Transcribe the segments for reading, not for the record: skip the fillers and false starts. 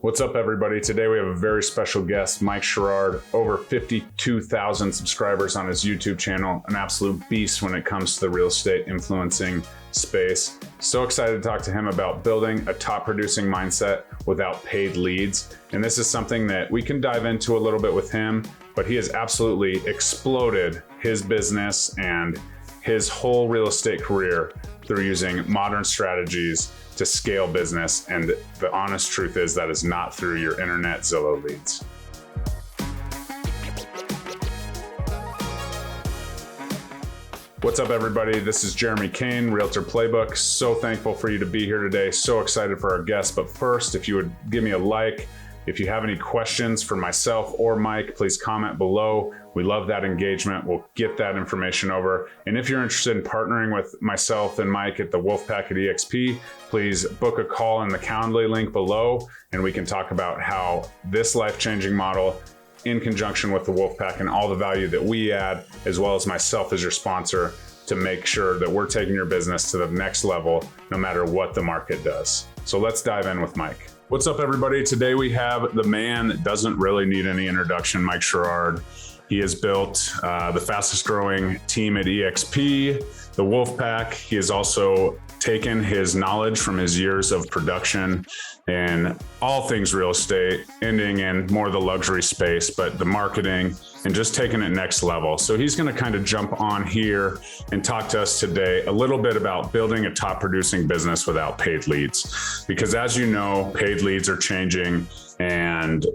What's up, everybody? Today we have a very special guest, Mike Sherrard, over 52,000 subscribers on his YouTube channel, an absolute beast when it comes to the real estate influencing space. So excited to talk to him about building a top producing mindset without paid leads. And this is something that we can dive into a little bit with him, but he has absolutely exploded his business and his whole real estate career through using modern strategies to scale business. And the honest truth is that is not through your internet Zillow leads. What's up, everybody? This is Jeremy Kane, Realtor Playbook. So thankful for you to be here today. So excited for our guest. But first, if you would give me a like, if you have any questions for myself or Mike, please comment below. We love that engagement. We'll get that information over. And if you're interested in partnering with myself and Mike at the Wolfpack at EXP, please book a call in the Calendly link below, and we can talk about how this life-changing model, in conjunction with the Wolfpack and all the value that we add, as well as myself as your sponsor, to make sure that we're taking your business to the next level, no matter what the market does. So let's dive in with Mike. What's up, everybody? Today we have the man that doesn't really need any introduction, Mike Sherrard. He has built the fastest growing team at EXP, the Wolfpack. He has also taken his knowledge from his years of production and all things real estate, ending in more the luxury space, but the marketing and just taking it next level. So he's going to kind of jump on here and talk to us today a little bit about building a top producing business without paid leads. Because as you know, paid leads are changing and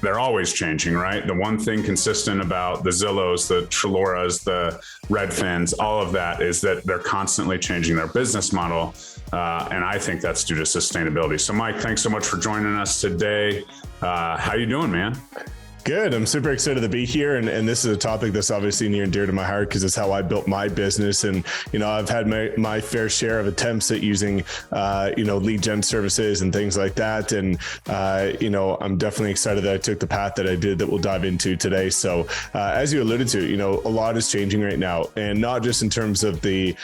they're always changing, right? The one thing consistent about the Zillows, the Treloras, the Redfins, all of that is that they're constantly changing their business model. And I think that's due to sustainability. So Mike, thanks so much for joining us today. How you doing, man? Good. I'm super excited to be here. And this is a topic that's obviously near and dear to my heart because it's how I built my business. And, I've had my fair share of attempts at using, lead gen services and things like that. And, I'm definitely excited that I took the path that I did that we'll dive into today. So as you alluded to, a lot is changing right now, and not just in terms of the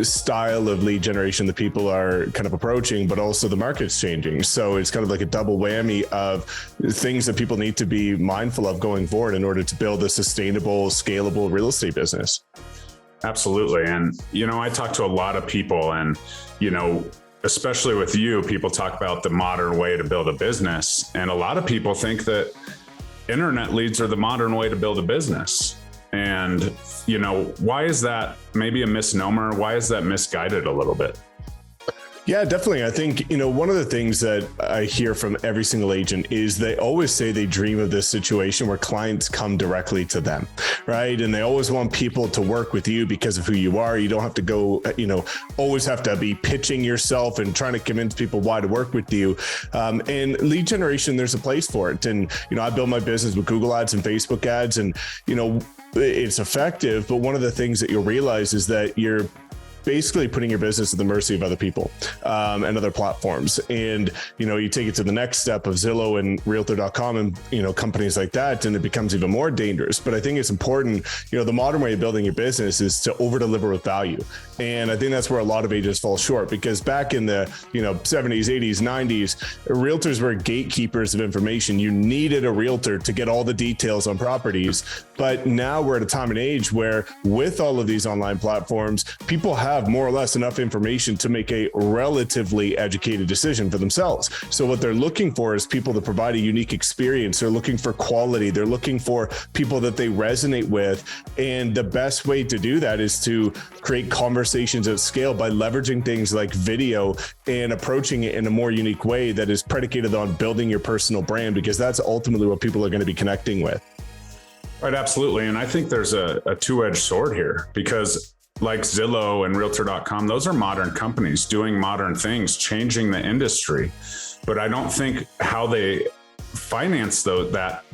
style of lead generation that people are kind of approaching, but also the market's changing. So it's kind of like a double whammy of things that people need to be mindful of going forward in order to build a sustainable, scalable real estate business. Absolutely. And, I talk to a lot of people and, especially with you, people talk about the modern way to build a business. And a lot of people think that internet leads are the modern way to build a business. And, why is that maybe a misnomer? Why is that misguided a little bit? Yeah, definitely. I think, one of the things that I hear from every single agent is they always say they dream of this situation where clients come directly to them, right? And they always want people to work with you because of who you are. You don't have to go, always have to be pitching yourself and trying to convince people why to work with you. And lead generation, there's a place for it. And, I built my business with Google ads and Facebook ads, and, it's effective. But one of the things that you'll realize is that you're basically putting your business at the mercy of other people and other platforms. And, you take it to the next step of Zillow and Realtor.com and, companies like that, and it becomes even more dangerous. But I think it's important, the modern way of building your business is to over deliver with value. And I think that's where a lot of agents fall short, because back in the, 70s, 80s, 90s, realtors were gatekeepers of information. You needed a realtor to get all the details on properties. But now we're at a time and age where with all of these online platforms, people have more or less enough information to make a relatively educated decision for themselves. So what they're looking for is people to provide a unique experience. They're looking for quality. They're looking for people that they resonate with. And the best way to do that is to create conversations at scale by leveraging things like video and approaching it in a more unique way that is predicated on building your personal brand, because that's ultimately what people are going to be connecting with. Right, absolutely. And I think there's a two-edged sword here, because like Zillow and Realtor.com, those are modern companies doing modern things, changing the industry. But I don't think how they finance that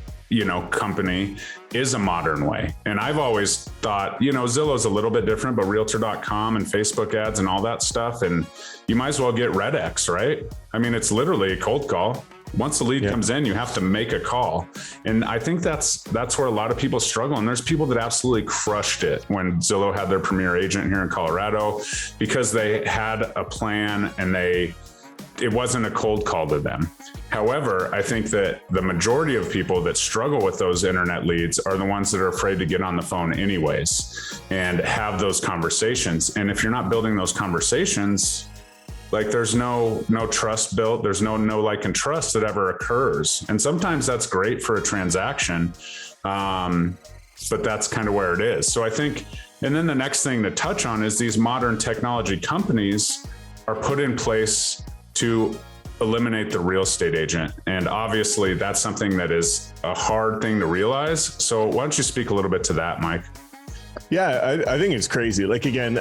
company is a modern way. And I've always thought, Zillow's a little bit different, but Realtor.com and Facebook ads and all that stuff, and you might as well get Red X, right? I mean, it's literally a cold call. Once the lead comes in, you have to make a call. And I think that's where a lot of people struggle. And there's people that absolutely crushed it when Zillow had their premier agent here in Colorado, because they had a plan and they it wasn't a cold call to them. However, I think that the majority of people that struggle with those internet leads are the ones that are afraid to get on the phone anyways and have those conversations. And if you're not building those conversations, like there's no trust built, there's no like and trust that ever occurs. And sometimes that's great for a transaction, but that's kind of where it is. So I think, and then the next thing to touch on is these modern technology companies are put in place to eliminate the real estate agent. And obviously that's something that is a hard thing to realize. So why don't you speak a little bit to that, Mike? Yeah, I think it's crazy. Like, again,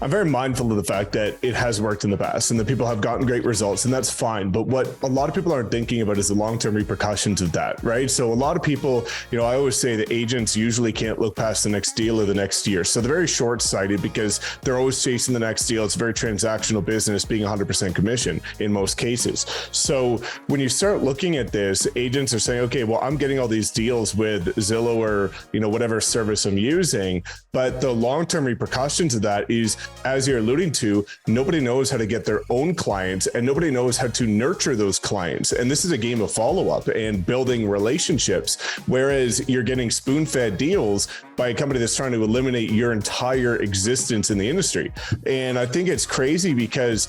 I'm very mindful of the fact that it has worked in the past and that people have gotten great results, and that's fine. But what a lot of people aren't thinking about is the long-term repercussions of that, right? So a lot of people, I always say that agents usually can't look past the next deal or the next year. So they're very short-sighted because they're always chasing the next deal. It's a very transactional business, being 100% commission in most cases. So when you start looking at this, agents are saying, okay, well, I'm getting all these deals with Zillow or, whatever service I'm using. But the long-term repercussions of that is, as you're alluding to, nobody knows how to get their own clients and nobody knows how to nurture those clients. And this is a game of follow-up and building relationships, whereas you're getting spoon-fed deals by a company that's trying to eliminate your entire existence in the industry. And I think it's crazy because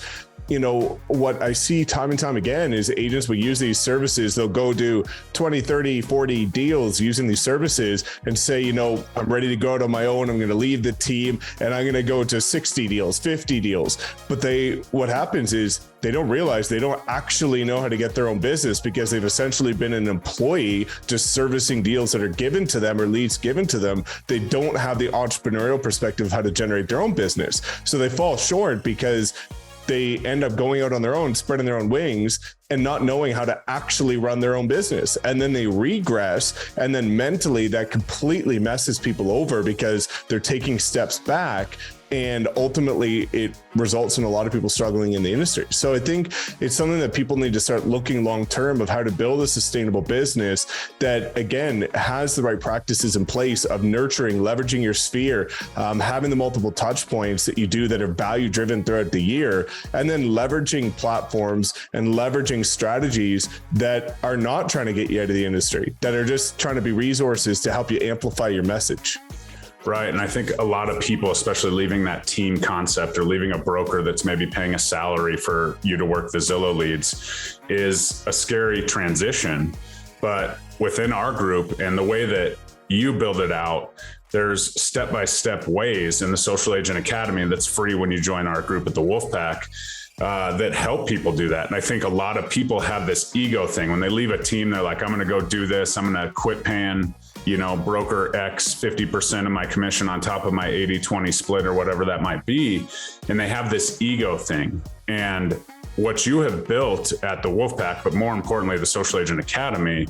what I see time and time again is agents will use these services. They'll go do 20, 30, 40 deals using these services and say, I'm ready to go out on my own. I'm going to leave the team and I'm going to go to 60 deals, 50 deals. But what happens is they don't realize they don't actually know how to get their own business because they've essentially been an employee just servicing deals that are given to them or leads given to them. They don't have the entrepreneurial perspective of how to generate their own business. So they fall short because they end up going out on their own, spreading their own wings and not knowing how to actually run their own business. And then they regress. And then mentally that completely messes people over because they're taking steps back. And ultimately it results in a lot of people struggling in the industry. So I think it's something that people need to start looking long-term of how to build a sustainable business that, again, has the right practices in place of nurturing, leveraging your sphere, having the multiple touch points that you do that are value-driven throughout the year, and then leveraging platforms and leveraging strategies that are not trying to get you out of the industry, that are just trying to be resources to help you amplify your message. Right. And I think a lot of people, especially leaving that team concept or leaving a broker that's maybe paying a salary for you to work the Zillow leads, is a scary transition. But within our group and the way that you build it out, there's step-by-step ways in the Social Agent Academy that's free when you join our group at the Wolfpack that help people do that. And I think a lot of people have this ego thing. When they leave a team, they're like, I'm going to go do this. I'm going to quit paying broker X 50% of my commission on top of my 80-20 split or whatever that might be. And they have this ego thing. And what you have built at the Wolfpack, but more importantly, the Social Agent Academy,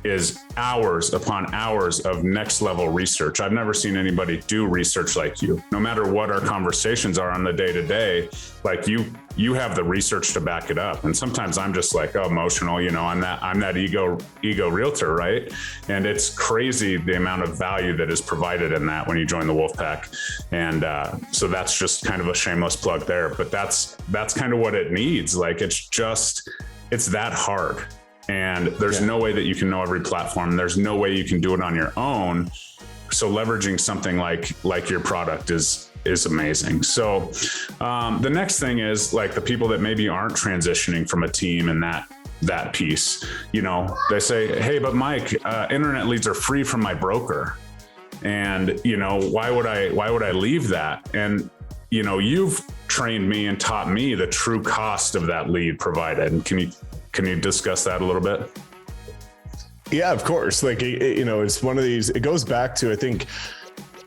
is hours upon hours of next level research. I've never seen anybody do research like you. No matter what our conversations are on the day to day, like you have the research to back it up. And sometimes I'm just like, emotional, I'm that ego realtor, right? And it's crazy the amount of value that is provided in that when you join the Wolfpack. And so that's just kind of a shameless plug there, but that's kind of what it needs. Like, it's that hard. And there's no way that you can know every platform. There's no way you can do it on your own. So leveraging something like your product is amazing. So the next thing is, like, the people that maybe aren't transitioning from a team and that piece, they say, hey, but Mike, internet leads are free from my broker. And, why would I leave that? And, you've trained me and taught me the true cost of that lead provided. And can you discuss that a little bit? Yeah, of course. Like, it's one of these, it goes back to, I think,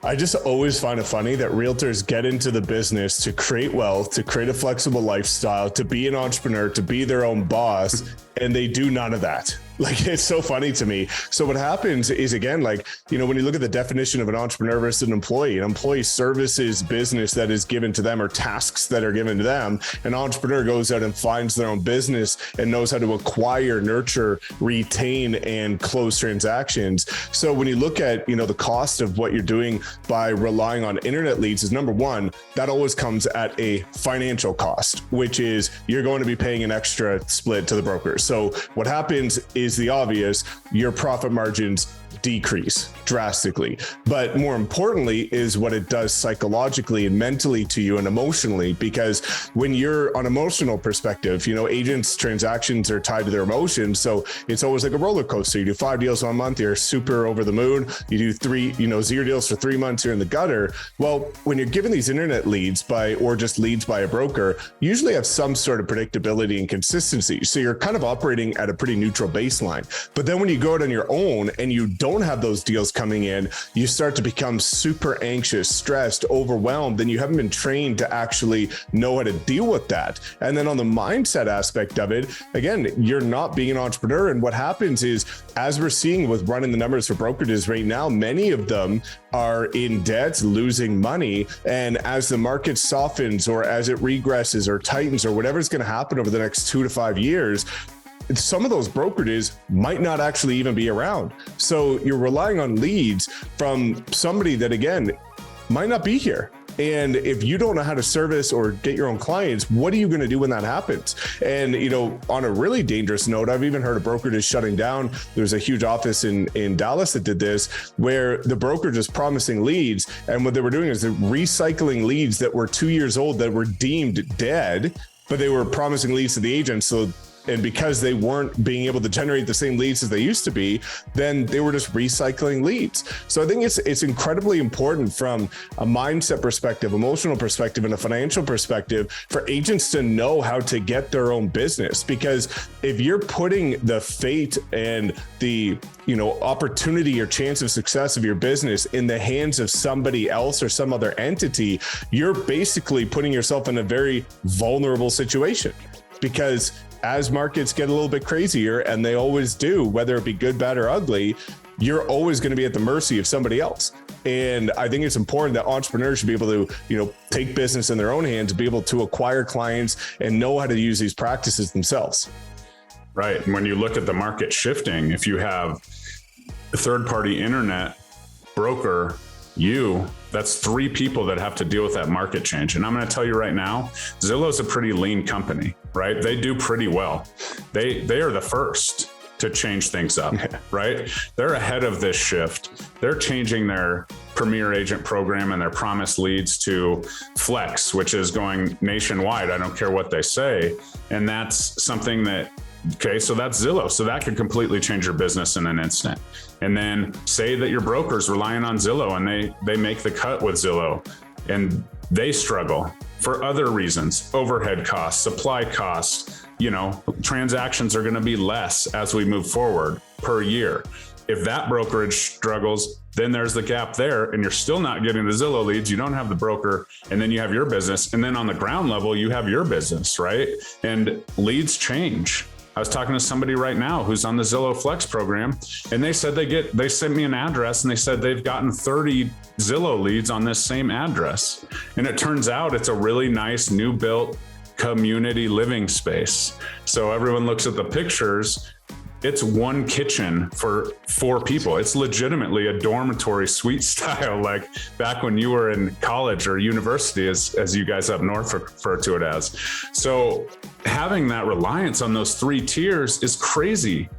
I just always find it funny that realtors get into the business to create wealth, to create a flexible lifestyle, to be an entrepreneur, to be their own boss, and they do none of that. Like, it's so funny to me. So what happens is, again, like, when you look at the definition of an entrepreneur versus an employee services business that is given to them or tasks that are given to them. An entrepreneur goes out and finds their own business and knows how to acquire, nurture, retain, and close transactions. So when you look at, the cost of what you're doing by relying on internet leads is, number one, that always comes at a financial cost, which is you're going to be paying an extra split to the broker. So what happens is the obvious, your profit margins decrease drastically. But more importantly is what it does psychologically and mentally to you and emotionally, because when you're on emotional perspective, agents' transactions are tied to their emotions. So it's always like a roller coaster. You do 5 deals 1 month, you're super over the moon. You do 0 deals for 3 months, you're in the gutter. Well, when you're given these internet leads or just leads by a broker, you usually have some sort of predictability and consistency. So you're kind of operating at a pretty neutral baseline. But then when you go out on your own and you don't have those deals coming in, you start to become super anxious, stressed, overwhelmed, and you haven't been trained to actually know how to deal with that. And then on the mindset aspect of it, again, you're not being an entrepreneur. And what happens is, as we're seeing with running the numbers for brokerages right now, many of them are in debt, losing money. And as the market softens or as it regresses or tightens or whatever's going to happen over the next 2 to 5 years, some of those brokerages might not actually even be around. So you're relying on leads from somebody that, again, might not be here. And if you don't know how to service or get your own clients, what are you going to do when that happens? And, on a really dangerous note, I've even heard of brokerages shutting down. There's a huge office in Dallas that did this, where the brokerage is promising leads. And what they were doing is they're recycling leads that were 2 years old that were deemed dead, but they were promising leads to the agents. And because they weren't being able to generate the same leads as they used to be, then they were just recycling leads. So I think it's incredibly important from a mindset perspective, emotional perspective, and a financial perspective for agents to know how to get their own business. Because if you're putting the fate and the opportunity or chance of success of your business in the hands of somebody else or some other entity, you're basically putting yourself in a very vulnerable situation. Because as markets get a little bit crazier, and they always do, whether it be good, bad, or ugly, you're always going to be at the mercy of somebody else. And I think it's important that entrepreneurs should be able to, take business in their own hands, be able to acquire clients and know how to use these practices themselves. Right. And when you look at the market shifting, if you have a third-party internet broker, that's 3 people that have to deal with that market change. And I'm going to tell you right now, Zillow's a pretty lean company, right? They do pretty well. They are the first to change things up, right? They're ahead of this shift. They're changing their Premier Agent program and their promised leads to Flex, which is going nationwide. I don't care what they say. And that's something that, okay, so that's Zillow. So that could completely change your business in an instant. And then say that your broker's relying on Zillow and they make the cut with Zillow and they struggle for other reasons, overhead costs, supply costs, transactions are going to be less as we move forward per year. If that brokerage struggles, then there's the gap there and you're still not getting the Zillow leads. You don't have the broker, and then you have your business. And then on the ground level, you have your business, right? And leads change. I was talking to somebody right now who's on the Zillow Flex program, and they said they sent me an address and they said they've gotten 30 Zillow leads on this same address. And it turns out it's a really nice new built community living space. So everyone looks at the pictures. It's one kitchen for 4 people. It's legitimately a dormitory suite style, like back when you were in college or university, as you guys up north refer to it as. So having that reliance on those 3 tiers is crazy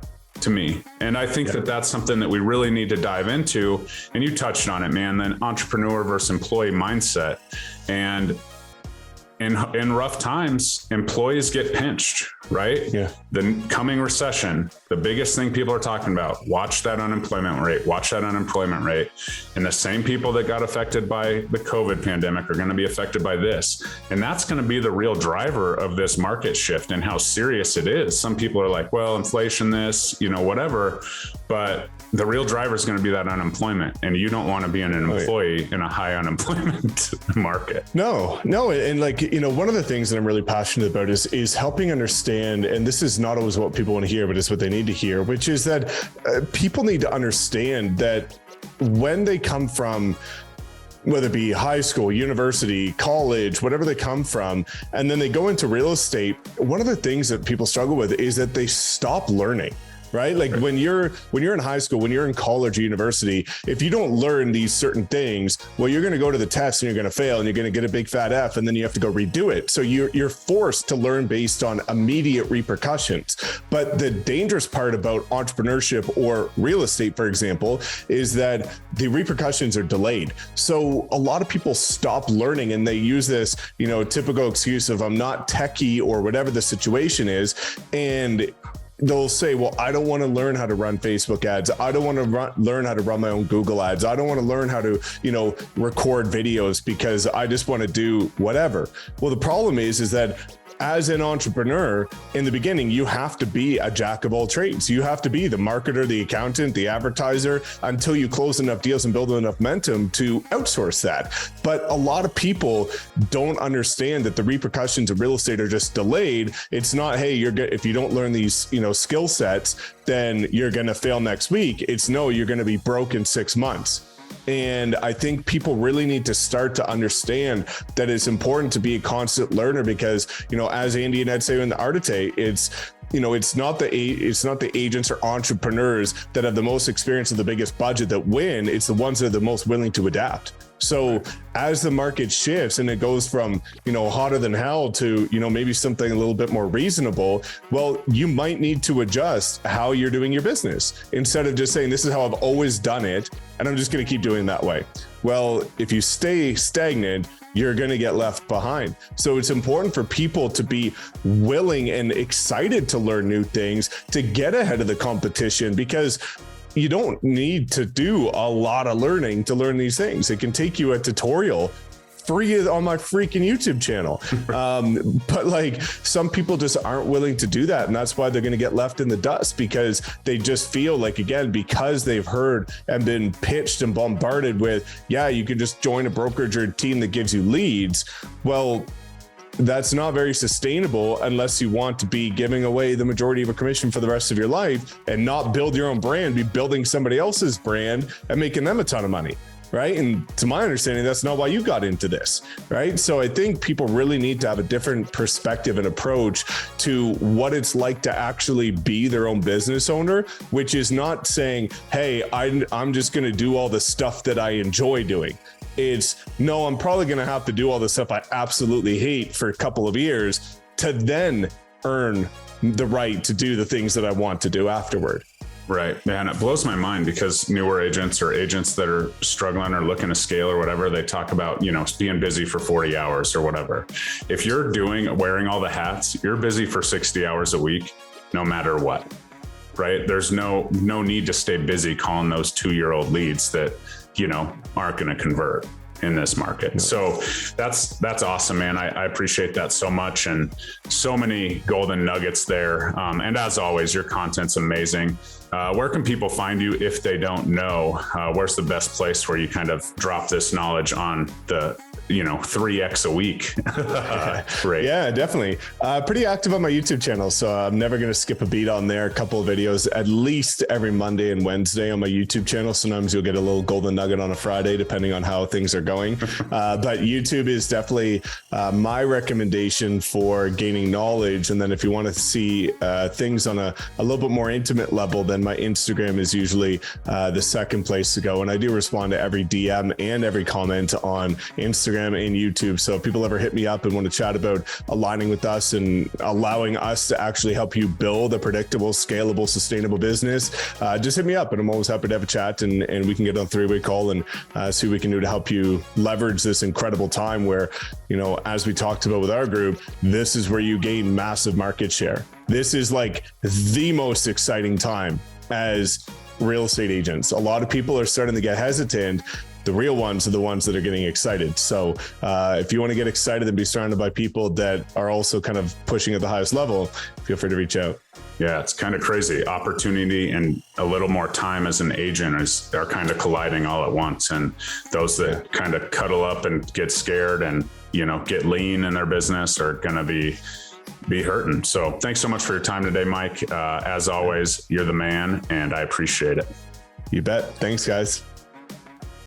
to me. And I think that that's something that we really need to dive into. And you touched on it, man, the entrepreneur versus employee mindset. And in rough times, employees get pinched, right? Yeah. The coming recession, the biggest thing people are talking about, watch that unemployment rate. And the same people that got affected by the COVID pandemic are going to be affected by this. And that's going to be the real driver of this market shift and how serious it is. Some people are like, well, inflation, this, whatever. But the real driver is going to be that unemployment, and you don't want to be an employee in a high unemployment market. No. And like, one of the things that I'm really passionate about is helping understand, and this is not always what people want to hear, but it's what they need to hear, which is that people need to understand that when they come from, whether it be high school, university, college, whatever they come from, and then they go into real estate, one of the things that people struggle with is that they stop learning. Right? Like when you're in high school, when you're in college or university, if you don't learn these certain things, well, you're going to go to the test and you're going to fail and you're going to get a big fat F, and then you have to go redo it. So you're forced to learn based on immediate repercussions. But the dangerous part about entrepreneurship or real estate, for example, is that the repercussions are delayed. So a lot of people stop learning and they use this, typical excuse of I'm not techie or whatever the situation is. And they'll say, well, I don't want to learn how to run Facebook ads. I don't want to learn how to run my own Google ads. I don't want to learn how to, record videos because I just want to do whatever. Well, the problem is that as an entrepreneur, in the beginning, you have to be a jack of all trades. You have to be the marketer, the accountant, the advertiser, until you close enough deals and build enough momentum to outsource that. But a lot of people don't understand that the repercussions of real estate are just delayed. It's not, hey, if you don't learn these, skill sets, then you're going to fail next week. It's no, you're going to be broke in 6 months. And I think people really need to start to understand that it's important to be a constant learner because, as Andy and Ed say in the Arte, it's not the agents or entrepreneurs that have the most experience or the biggest budget that win. It's the ones that are the most willing to adapt. So as the market shifts and it goes from, hotter than hell to, maybe something a little bit more reasonable, well, you might need to adjust how you're doing your business instead of just saying, this is how I've always done it, and I'm just going to keep doing it that way. Well, if you stay stagnant, you're going to get left behind. So it's important for people to be willing and excited to learn new things, to get ahead of the competition, because you don't need to do a lot of learning to learn these things. It can take you a tutorial free on my freaking YouTube channel. But like some people just aren't willing to do that. And that's why they're going to get left in the dust, because they just feel like, again, because they've heard and been pitched and bombarded with, yeah, you can just join a brokerage or a team that gives you leads. Well, that's not very sustainable unless you want to be giving away the majority of a commission for the rest of your life and not build your own brand, be building somebody else's brand and making them a ton of money. Right. And to my understanding, that's not why you got into this. Right. So I think people really need to have a different perspective and approach to what it's like to actually be their own business owner, which is not saying, hey, I'm just going to do all the stuff that I enjoy doing. It's no, I'm probably going to have to do all the stuff I absolutely hate for a couple of years to then earn the right to do the things that I want to do afterward. Right. Man, it blows my mind because newer agents or agents that are struggling or looking to scale or whatever, they talk about, being busy for 40 hours or whatever. If you're wearing all the hats, you're busy for 60 hours a week, no matter what. Right. There's no need to stay busy calling those 2-year-old leads that, aren't going to convert in this market. So that's awesome, man. I appreciate that so much, and so many golden nuggets there. And as always, your content's amazing. Where can people find you if they don't know? Where's the best place where you kind of drop this knowledge on the 3x a week? Right. Yeah, definitely. Pretty active on my YouTube channel. So I'm never going to skip a beat on there. A couple of videos at least every Monday and Wednesday on my YouTube channel. Sometimes you'll get a little golden nugget on a Friday, depending on how things are going. But YouTube is definitely my recommendation for gaining knowledge. And then if you want to see things on a little bit more intimate level, then my Instagram is usually the second place to go. And I do respond to every DM and every comment on Instagram and YouTube. So if people ever hit me up and want to chat about aligning with us and allowing us to actually help you build a predictable, scalable, sustainable business, just hit me up and I'm always happy to have a chat and we can get on a 3-way call and see what we can do to help you leverage this incredible time where, as we talked about with our group, this is where you gain massive market share. This is like the most exciting time as real estate agents. A lot of people are starting to get hesitant. The real ones are the ones that are getting excited. So if you want to get excited and be surrounded by people that are also kind of pushing at the highest level, feel free to reach out. Yeah, it's kind of crazy. Opportunity and a little more time as an agent are kind of colliding all at once. And those that kind of cuddle up and get scared and, get lean in their business are going to be hurting. So thanks so much for your time today, Mike. As always, you're the man, and I appreciate it. You bet. Thanks, guys.